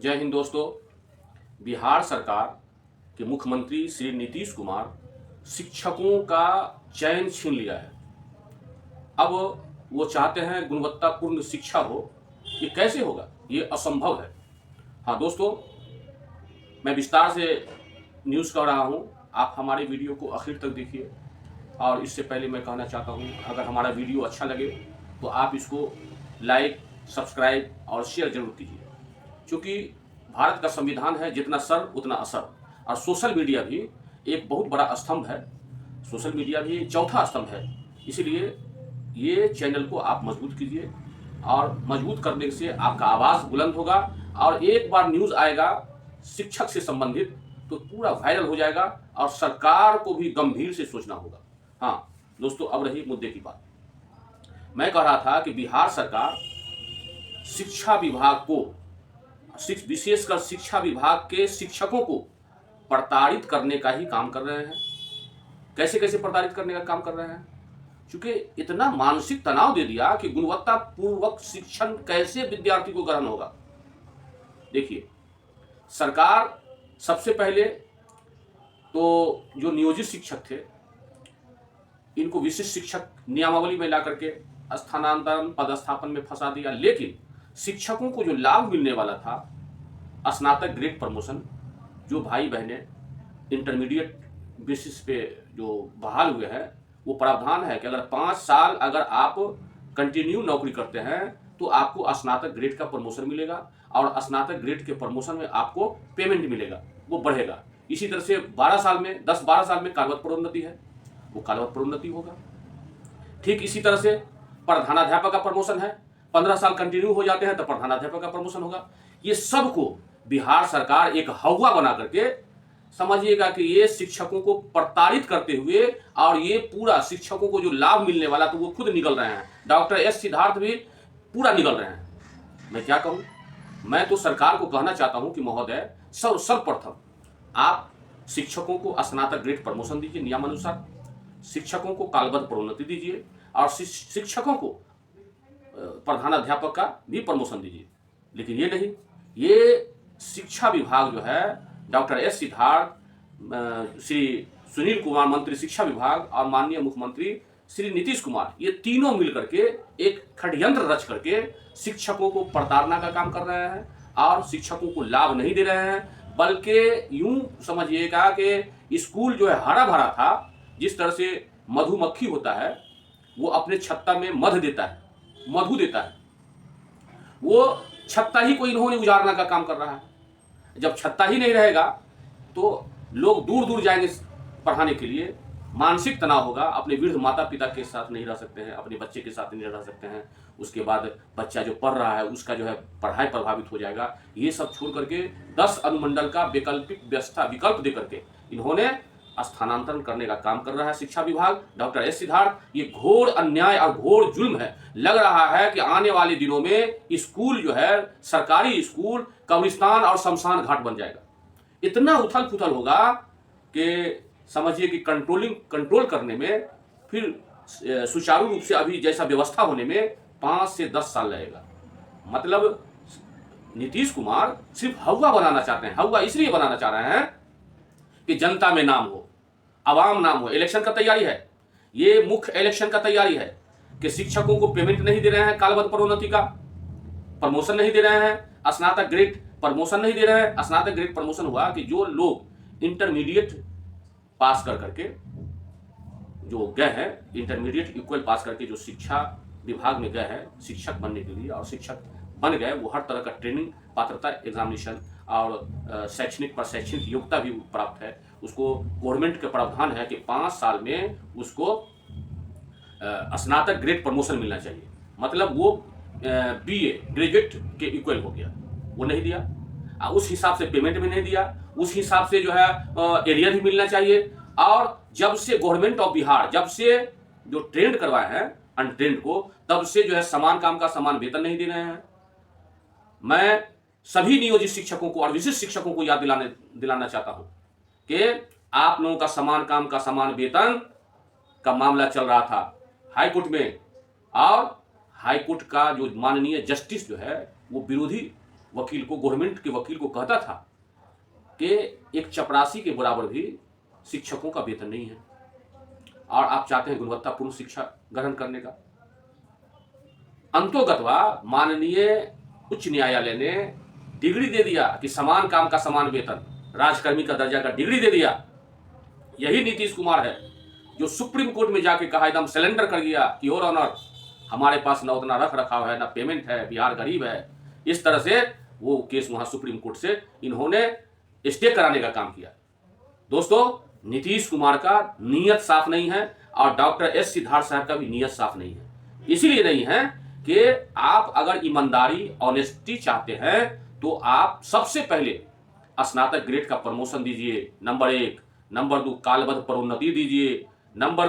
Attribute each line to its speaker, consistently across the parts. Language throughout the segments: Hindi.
Speaker 1: जय हिंद दोस्तों। बिहार सरकार के मुख्यमंत्री श्री नीतीश कुमार शिक्षकों का चयन छीन लिया है। अब वो चाहते हैं गुणवत्तापूर्ण शिक्षा हो। ये कैसे होगा? ये असंभव है। हाँ दोस्तों, मैं विस्तार से न्यूज़ कर रहा हूँ। आप हमारे वीडियो को आखिर तक देखिए। और इससे पहले मैं कहना चाहता हूँ, अगर हमारा वीडियो अच्छा लगे तो आप इसको लाइक, सब्सक्राइब और शेयर जरूर कीजिए। क्योंकि भारत का संविधान है, जितना सर उतना असर। और सोशल मीडिया भी एक बहुत बड़ा स्तंभ है। सोशल मीडिया भी चौथा स्तंभ है। इसीलिए ये चैनल को आप मजबूत कीजिए, और मजबूत करने से आपका आवाज़ बुलंद होगा। और एक बार न्यूज़ आएगा शिक्षक से संबंधित तो पूरा वायरल हो जाएगा, और सरकार को भी गंभीर से सोचना होगा। हाँ दोस्तों, अब रही मुद्दे की बात। मैं कह रहा था कि बिहार सरकार शिक्षा विभाग को, विशेषकर शिक्षा विभाग के शिक्षकों को प्रताड़ित करने का ही काम कर रहे हैं। कैसे कैसे प्रताड़ित करने का काम कर रहे हैं? क्योंकि इतना मानसिक तनाव दे दिया कि गुणवत्तापूर्वक शिक्षण कैसे विद्यार्थी को ग्रहण होगा। देखिए, सरकार सबसे पहले तो जो नियोजित शिक्षक थे, इनको विशिष्ट शिक्षक नियमावली में ला करके स्थानांतरण, पदस्थापन में फंसा दिया। लेकिन शिक्षकों को जो लाभ मिलने वाला था, स्नातक ग्रेड प्रमोशन, जो भाई बहनें इंटरमीडिएट बेसिस पे जो बहाल हुए हैं, वो प्रावधान है कि अगर 5 साल अगर आप कंटिन्यू नौकरी करते हैं तो आपको स्नातक ग्रेड का प्रमोशन मिलेगा, और स्नातक ग्रेड के प्रमोशन में आपको पेमेंट मिलेगा, वो बढ़ेगा। इसी तरह से 10-12 साल में कालवत प्रोन्नति है, वो कालवत प्रोन्नति होगा। ठीक इसी तरह से प्रधानाध्यापक का प्रमोशन है, 15 साल कंटिन्यू हो जाते हैं तो प्रधानाध्यापक का प्रमोशन होगा। ये सबको बिहार सरकार एक हवा बना करके, समझिएगा कि ये शिक्षकों को प्रताड़ित करते हुए, और ये पूरा शिक्षकों को जो लाभ मिलने वाला तो वो खुद निकल रहे हैं। डॉक्टर एस सिद्धार्थ भी पूरा निकल रहे हैं। मैं क्या कहूँ? मैं तो सरकार को कहना चाहता हूँ कि महोदय, सर्वप्रथम आप शिक्षकों को स्नातक ग्रेड प्रमोशन दीजिए नियमानुसार, शिक्षकों को कालबद्ध प्रोन्नति दीजिए, और शिक्षकों को प्रधानाध्यापक का भी प्रमोशन दीजिए। लेकिन ये नहीं, ये शिक्षा विभाग जो है, डॉक्टर एस सिद्धार्थ, श्री सुनील कुमार मंत्री शिक्षा विभाग, और माननीय मुख्यमंत्री श्री नीतीश कुमार, ये तीनों मिलकर के एक षड्यंत्र रच करके शिक्षकों को प्रताड़ना का काम कर रहे हैं, और शिक्षकों को लाभ नहीं दे रहे हैं। बल्कि यूं समझिएगा कि स्कूल जो है हरा भरा था, जिस तरह से मधुमक्खी होता है, वो अपने छत्ता में मधु देता है, वो छत्ता ही को इन्होंने उजाड़ने का काम कर रहा है। जब छत्ता ही नहीं रहेगा तो लोग दूर दूर जाएंगे पढ़ाने के लिए, मानसिक तनाव होगा, अपने वृद्ध माता पिता के साथ नहीं रह सकते हैं, अपने बच्चे के साथ नहीं रह सकते हैं। उसके बाद बच्चा जो पढ़ रहा है उसका जो है पढ़ाई प्रभावित हो जाएगा। ये सब छोड़ करके 10 अनुमंडल का वैकल्पिक व्यवस्था विकल्प दे करके इन्होंने स्थानांतरण करने का काम कर रहा है शिक्षा विभाग, डॉक्टर एस सिद्धार्थ। ये घोर अन्याय और घोर जुल्म है। लग रहा है कि आने वाले दिनों में स्कूल जो है, सरकारी स्कूल कब्रिस्तान और शमशान घाट बन जाएगा। इतना उथल पुथल होगा कि समझिए कि कंट्रोल करने में, फिर सुचारू रूप से अभी जैसा व्यवस्था होने में 5 से 10 साल लगेगा। मतलब नीतीश कुमार सिर्फ हवा बनाना चाहते हैं। हवा इसलिए बनाना चाह रहे हैं कि जनता में नाम हो, आवाम नाम हो। इलेक्शन का तैयारी है, ये मुख्य इलेक्शन का तैयारी है कि शिक्षकों को पेमेंट नहीं दे रहे हैं, कालबद्ध प्रोन्नति का प्रमोशन नहीं दे रहे हैं, स्नातक ग्रेड प्रमोशन नहीं दे रहे हैं। स्नातक ग्रेड प्रमोशन हुआ कि जो लोग इंटरमीडिएट पास कर करके जो गए हैं, इंटरमीडिएट इक्वल पास करके जो शिक्षा विभाग में गए हैं शिक्षक बनने के लिए, और शिक्षक बन गए, वो हर तरह का ट्रेनिंग, पात्रता, एग्जामिनेशन और शैक्षणिक योग्यता भी प्राप्त है। उसको गवर्नमेंट के प्रावधान है कि 5 साल में उसको स्नातक ग्रेड प्रमोशन मिलना चाहिए। मतलब वो BA ग्रेजुएट के इक्वल हो गया, वो नहीं दिया। उस हिसाब से पेमेंट भी नहीं दिया, उस हिसाब से जो है एरिया भी मिलना चाहिए। और जब से गवर्नमेंट ऑफ बिहार, जब से जो ट्रेंड करवाए हैं अनट्रेंड को, तब से जो है समान काम का समान वेतन नहीं दे रहे हैं। मैं सभी नियोजित शिक्षकों को और विशिष्ट शिक्षकों को याद दिलाना चाहता हूं कि आप लोगों का समान काम का समान वेतन का मामला चल रहा था हाईकोर्ट में, और हाईकोर्ट का जो माननीय जस्टिस जो है वो विरोधी वकील को, गवर्नमेंट के वकील को कहता था कि एक चपरासी के बराबर भी शिक्षकों का वेतन नहीं है, और आप चाहते हैं गुणवत्तापूर्ण शिक्षा ग्रहण करने का। अंतोगतवा माननीय उच्च न्यायालय ने डिग्री दे दिया कि समान काम का समान वेतन, राजकर्मी का दर्जा का डिग्री दे दिया। यही नीतीश कुमार है जो सुप्रीम कोर्ट में जाके कहा, एकदम सिलेंडर कर गया कि योर ऑनर, हमारे पास ना उतना रख रखाव है, ना पेमेंट है, बिहार गरीब है। इस तरह से वो केस वहां सुप्रीम कोर्ट से इन्होंने स्टे कराने का काम किया। दोस्तों, नीतीश कुमार का नीयत साफ नहीं है और डॉक्टर एस सिद्धार्थ साहब का भी नीयत साफ नहीं है। इसीलिए नहीं है कि आप अगर ईमानदारी, ऑनेस्टी चाहते हैं तो आप सबसे पहले स्नातक ग्रेड का प्रमोशन दीजिए, नंबर 1। नंबर 2, कालबद्ध प्रोन्नति दीजिए। नंबर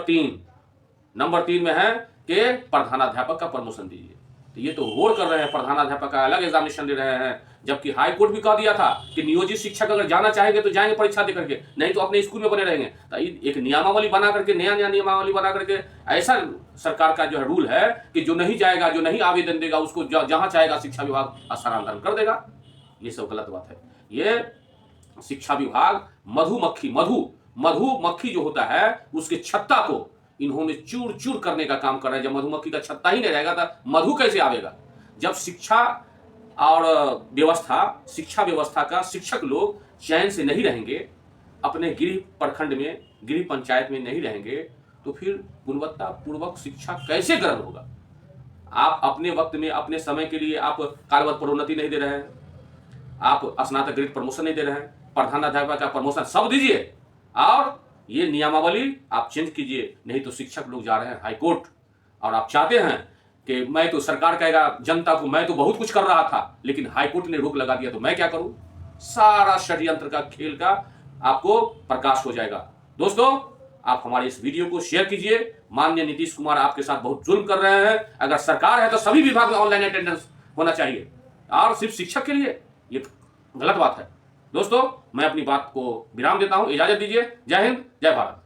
Speaker 1: 3 में है कि प्रधानाध्यापक का प्रमोशन दीजिए। तो ये तो होड़ कर रहे हैं, प्रधानाध्यापक का अलग एग्जामिनेशन दे रहे हैं, जबकि हाई कोर्ट भी कह दिया था कि नियोजित शिक्षक अगर जाना चाहेंगे तो जाएंगे परीक्षा दे करके, नहीं तो अपने स्कूल में बने रहेंगे। तो एक नियमावली बना करके, नया नियमावली बना करके, ऐसा सरकार का जो है रूल है कि जो नहीं जाएगा, जो नहीं आवेदन देगा, उसको जहां चाहेगा शिक्षा विभाग स्थानांतरण कर देगा। ये सब गलत बात है। ये शिक्षा विभाग मधुमक्खी जो होता है उसके छत्ता को इन्होंने चूर चूर करने का काम कर रहे हैं। जब मधुमक्खी का छत्ता ही नहीं रहेगा तो मधु कैसे आवेगा? जब शिक्षा और शिक्षा व्यवस्था का शिक्षक लोग चैन से नहीं रहेंगे, अपने गृह प्रखंड में, गृह पंचायत में नहीं रहेंगे, तो फिर गुणवत्ता पूर्वक शिक्षा कैसे ग्रहण होगा? आप अपने वक्त में, अपने समय के लिए आप कालबद्ध प्रोन्नति नहीं दे रहे हैं, आप स्नातक ग्रेड प्रमोशन नहीं दे रहे हैं, प्रधानाध्यापक का प्रमोशन सब दीजिए और ये नियमावली आप चेंज कीजिए। नहीं तो शिक्षक लोग जा रहे हैं हाई कोर्ट, और आप चाहते हैं कि मैं तो, सरकार कहेगा जनता को, मैं तो बहुत कुछ कर रहा था लेकिन हाई कोर्ट ने रोक लगा दिया तो मैं क्या करूं? सारा षड्यंत्र का खेल का आपको प्रकाश हो जाएगा। दोस्तों, आप हमारे इस वीडियो को शेयर कीजिए। माननीय नीतीश कुमार आपके साथ बहुत जुल्म कर रहे हैं। अगर सरकार है तो सभी विभाग में ऑनलाइन अटेंडेंस होना चाहिए, और सिर्फ शिक्षक के लिए ये गलत बात है। दोस्तों, मैं अपनी बात को विराम देता हूं, इजाजत दीजिए। जय हिंद, जय भारत।